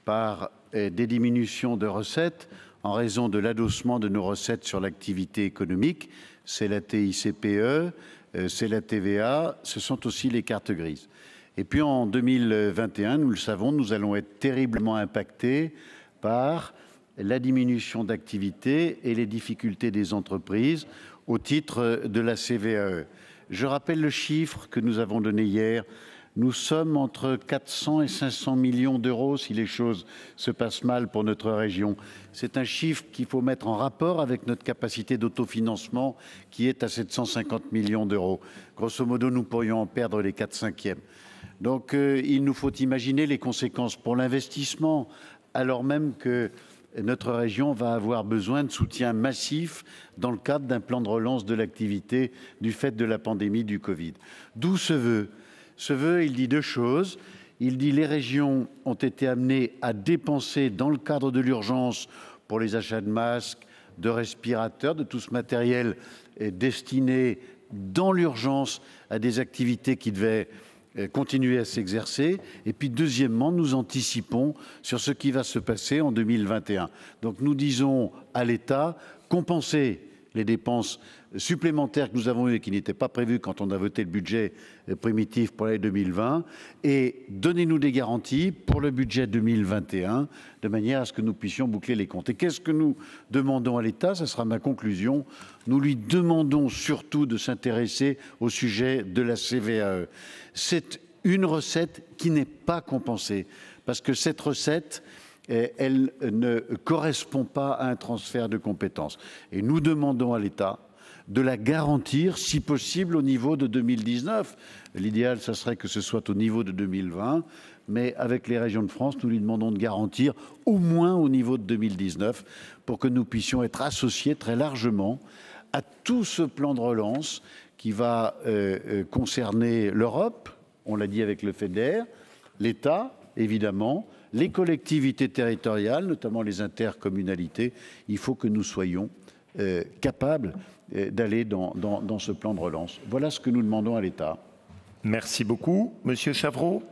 par des diminutions de recettes en raison de l'adossement de nos recettes sur l'activité économique. C'est la TICPE, c'est la TVA, ce sont aussi les cartes grises. Et puis en 2021, nous le savons, nous allons être terriblement impactés par la diminution d'activité et les difficultés des entreprises au titre de la CVAE. Je rappelle le chiffre que nous avons donné hier. Nous sommes entre 400 et 500 millions d'euros si les choses se passent mal pour notre région. C'est un chiffre qu'il faut mettre en rapport avec notre capacité d'autofinancement qui est à 750 millions d'euros. Grosso modo, nous pourrions en perdre les 4/5. Donc il nous faut imaginer les conséquences pour l'investissement, alors même que notre région va avoir besoin de soutien massif dans le cadre d'un plan de relance de l'activité du fait de la pandémie du Covid. D'où ce vœu. Ce vœu, il dit deux choses. Il dit les régions ont été amenées à dépenser dans le cadre de l'urgence pour les achats de masques, de respirateurs, de tout ce matériel destiné dans l'urgence à des activités qui devaient continuer à s'exercer. Et puis deuxièmement, nous anticipons sur ce qui va se passer en 2021. Donc nous disons à l'État, compenser les dépenses supplémentaires que nous avons eues et qui n'étaient pas prévues quand on a voté le budget primitif pour l'année 2020 et donnez-nous des garanties pour le budget 2021 de manière à ce que nous puissions boucler les comptes. Et qu'est-ce que nous demandons à l'État? Ce sera ma conclusion. Nous lui demandons surtout de s'intéresser au sujet de la CVAE. C'est une recette qui n'est pas compensée parce que cette recette elle ne correspond pas à un transfert de compétences. Et nous demandons à l'État de la garantir, si possible, au niveau de 2019. L'idéal, ce serait que ce soit au niveau de 2020. Mais avec les régions de France, nous lui demandons de garantir au moins au niveau de 2019 pour que nous puissions être associés très largement à tout ce plan de relance qui va concerner l'Europe, on l'a dit avec le FEDER, l'État, évidemment, les collectivités territoriales, notamment les intercommunalités. Il faut que nous soyons capables d'aller dans ce plan de relance. Voilà ce que nous demandons à l'État. Merci beaucoup. Monsieur Chavreau.